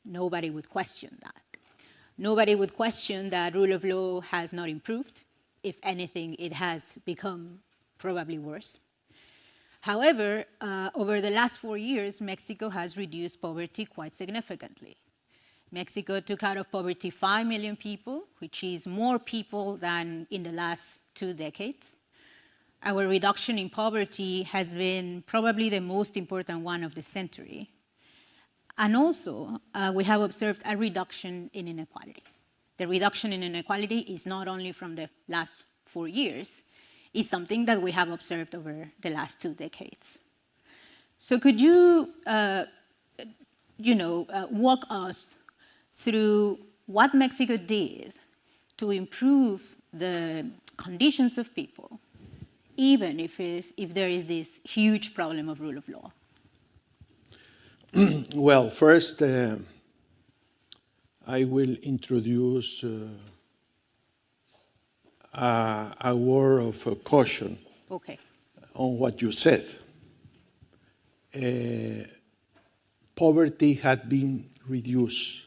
nobody would question that. Nobody would question that rule of law has not improved. If anything, it has become probably worse. However, over the last 4 years, Mexico has reduced poverty quite significantly. Mexico took out of poverty 5 million people, which is more people than in the last 2 decades. Our reduction in poverty has been probably the most important one of the century. And also, we have observed a reduction in inequality. The reduction in inequality is not only from the last 4 years, it's something that we have observed over the last 2 decades. So could you, walk us through what Mexico did to improve the conditions of people, even if there is this huge problem of rule of law? Well, first, I will introduce a word of caution on what you said. Poverty had been reduced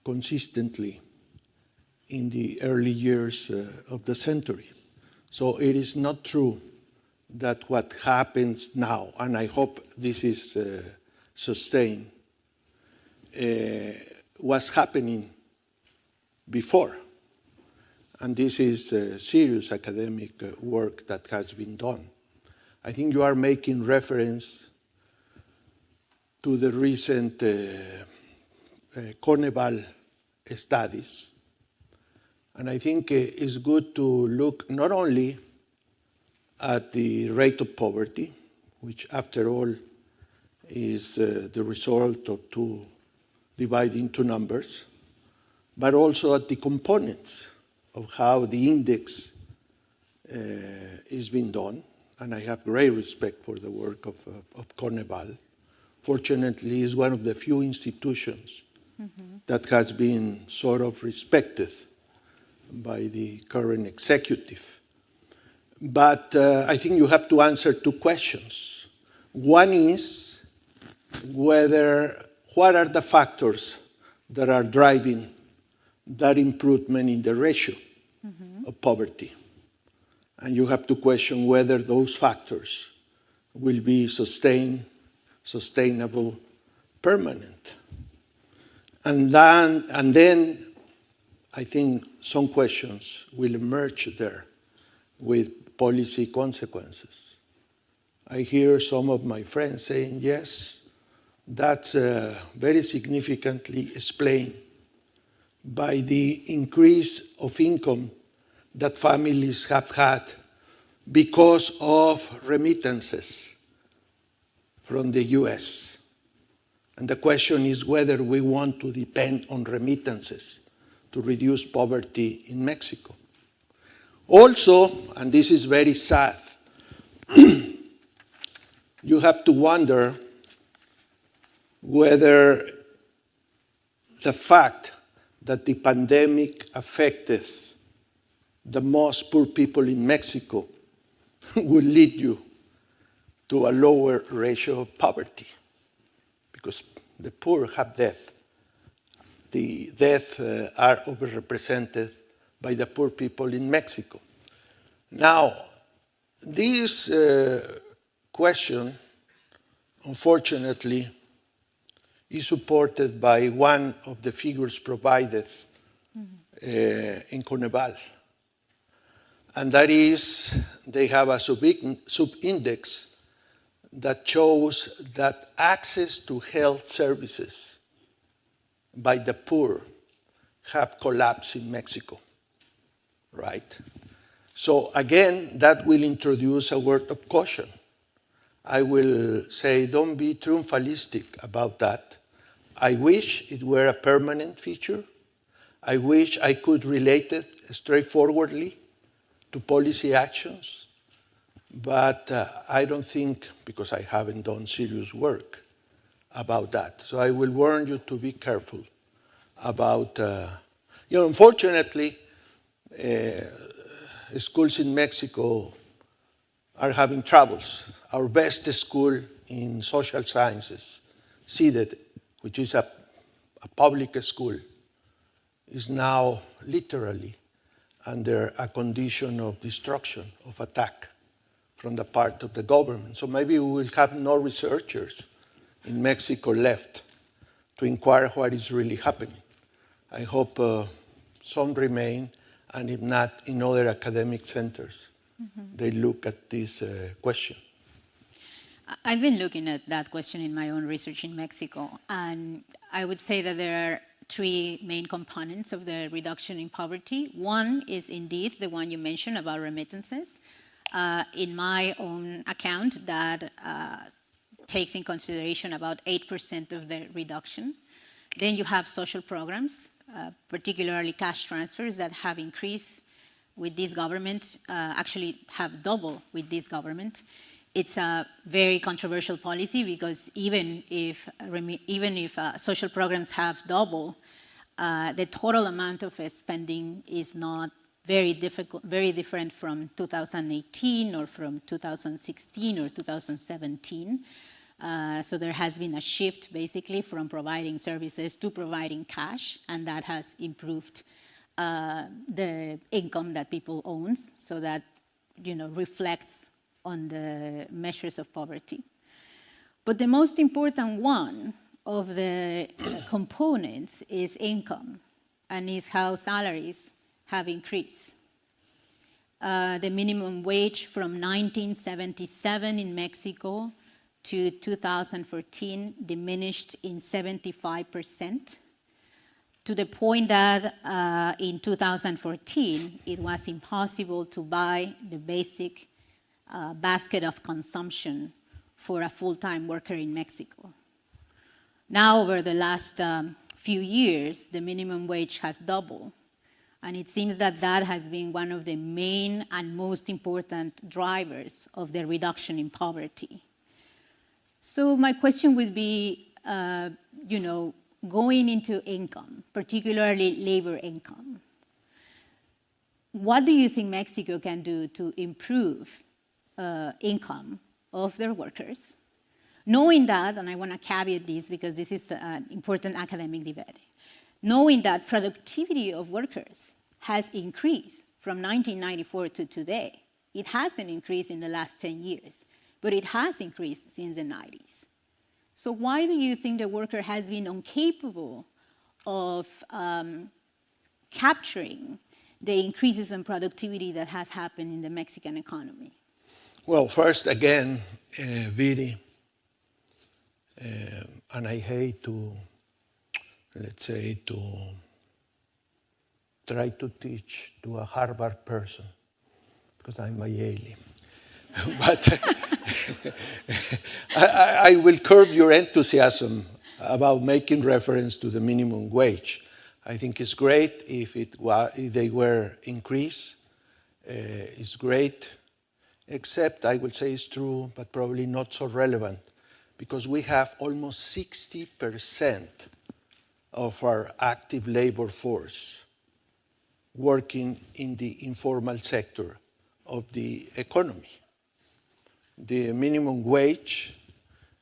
consistently in the early years of the century. So it is not true that what happens now, and I hope this is sustained, was happening before. And this is serious academic work that has been done. I think you are making reference to the recent Coneval studies. And I think it's good to look not only at the rate of poverty, which after all is the result of dividing two numbers, but also at the components of how the index is being done. And I have great respect for the work of Coneval. Fortunately, it's one of the few institutions that has been sort of respected by the current executive. But I think you have to answer 2 questions. One is what are the factors that are driving that improvement in the ratio of poverty? And you have to question whether those factors will be sustainable, permanent. And then I think some questions will emerge there with policy consequences. I hear some of my friends saying, yes, that's very significantly explained by the increase of income that families have had because of remittances from the US. And the question is whether we want to depend on remittances to reduce poverty in Mexico. Also, and this is very sad, you have to wonder whether the fact that the pandemic affected the most poor people in Mexico will lead you to a lower ratio of poverty, because the poor have death. The deaths are overrepresented by the poor people in Mexico. Now, this question, unfortunately, is supported by one of the figures provided in Coneval. And that is, they have a sub-index that shows that access to health services by the poor have collapsed in Mexico, right? So again, that will introduce a word of caution. I will say, don't be triumphalistic about that. I wish it were a permanent feature. I wish I could relate it straightforwardly to policy actions. But I don't think, because I haven't done serious work about that. So I will warn you to be careful about, unfortunately, schools in Mexico are having troubles. Our best school in social sciences, CEDED, which is a a public school is now literally under a condition of destruction, of attack from the part of the government. So maybe we will have no researchers in Mexico left to inquire what is really happening. I hope some remain, and if not, in other academic centers, they look at this question. I've been looking at that question in my own research in Mexico, and I would say that there are three main components of the reduction in poverty. One is indeed the one you mentioned about remittances. In my own account, that takes in consideration about 8% of the reduction. Then you have social programs, particularly cash transfers that have increased with this government, actually have doubled with this government. It's a very controversial policy because even if social programs have doubled, the total amount of spending is not very different from 2018 or from 2016 or 2017. So there has been a shift basically from providing services to providing cash, and that has improved the income that people own, so that reflects on the measures of poverty. But the most important one of the components is income, and is how salaries have increased. The minimum wage from 1977 in Mexico to 2014 diminished in 75%, to the point that in 2014 it was impossible to buy the basic basket of consumption for a full-time worker in Mexico. Now, over the last few years, the minimum wage has doubled, and it seems that that has been one of the main and most important drivers of the reduction in poverty. So my question would be, going into income, particularly labor income, what do you think Mexico can do to improve income of their workers? Knowing that, and I want to caveat this because this is an important academic debate, knowing that productivity of workers has increased from 1994 to today. It hasn't increased in the last 10 years, but it has increased since the 90s. So why do you think the worker has been incapable of capturing the increases in productivity that has happened in the Mexican economy? Well, first, again, Viri, and I hate to, let's say, to try to teach to a Harvard person, because I'm a Yale. But I will curb your enthusiasm about making reference to the minimum wage. I think it's great if they were increased. It's great, except I will say it's true, but probably not so relevant, because we have almost 60% of our active labor force working in the informal sector of the economy. The minimum wage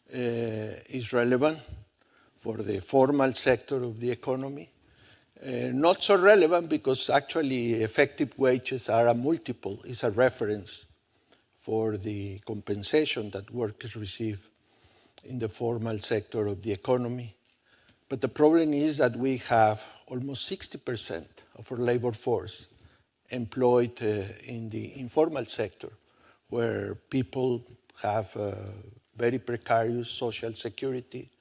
is relevant for the formal sector of the economy. Not so relevant because actually effective wages are a multiple, is a reference for the compensation that workers receive in the formal sector of the economy. But the problem is that we have almost 60% of our labor force employed in the informal sector, where people have very precarious social security,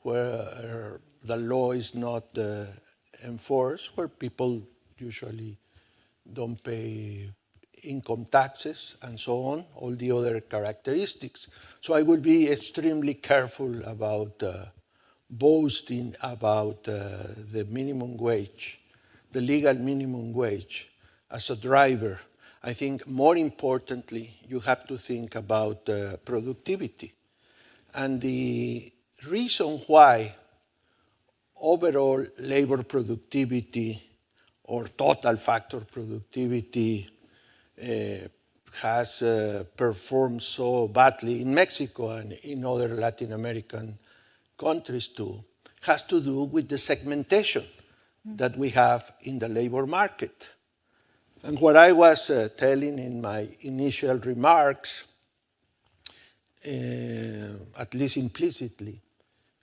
where the law is not enforced, where people usually don't pay income taxes and so on, all the other characteristics. So I would be extremely careful about boasting about the minimum wage, the legal minimum wage, as a driver. I think more importantly, you have to think about productivity. And the reason why overall labor productivity or total factor productivity has performed so badly in Mexico and in other Latin American countries too, has to do with the segmentation that we have in the labor market. And what I was telling in my initial remarks, at least implicitly,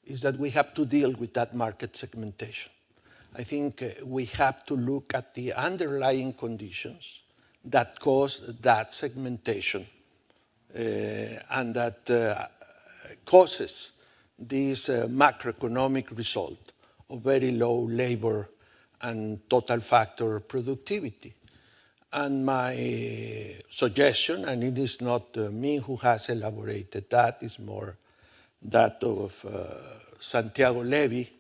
is that we have to deal with that market segmentation. I think we have to look at the underlying conditions that cause that segmentation and that causes this macroeconomic result of very low labor and total factor productivity. And my suggestion, and it is not me who has elaborated that, is more that of Santiago Levy,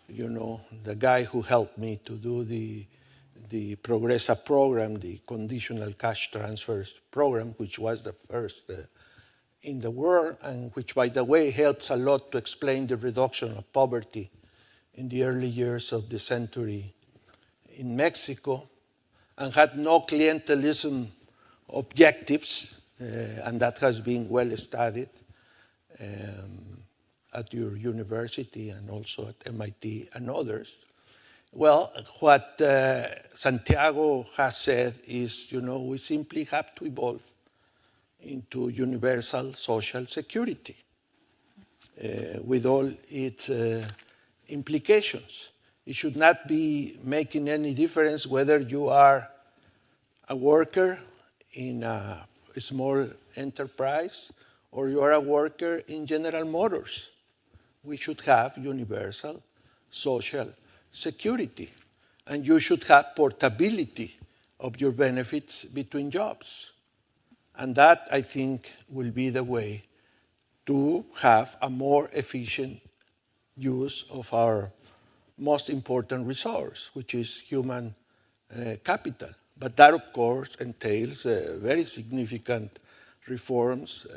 you know, the guy who helped me to do the Progresa program, the conditional cash transfers program, which was the first in the world, and which, by the way, helps a lot to explain the reduction of poverty in the early years of the century in Mexico, and had no clientelism objectives, and that has been well studied at your university and also at MIT and others. Well, what Santiago has said is, you know, we simply have to evolve into universal social security with all its implications. It should not be making any difference whether you are a worker in a small enterprise or you are a worker in General Motors. We should have universal social security, and you should have portability of your benefits between jobs. And that, I think, will be the way to have a more efficient use of our most important resource, which is human capital. But that, of course, entails very significant reforms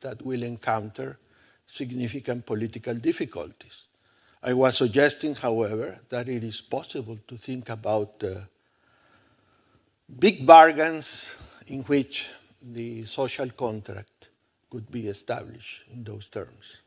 that will encounter significant political difficulties. I was suggesting, however, that it is possible to think about big bargains in which the social contract could be established in those terms.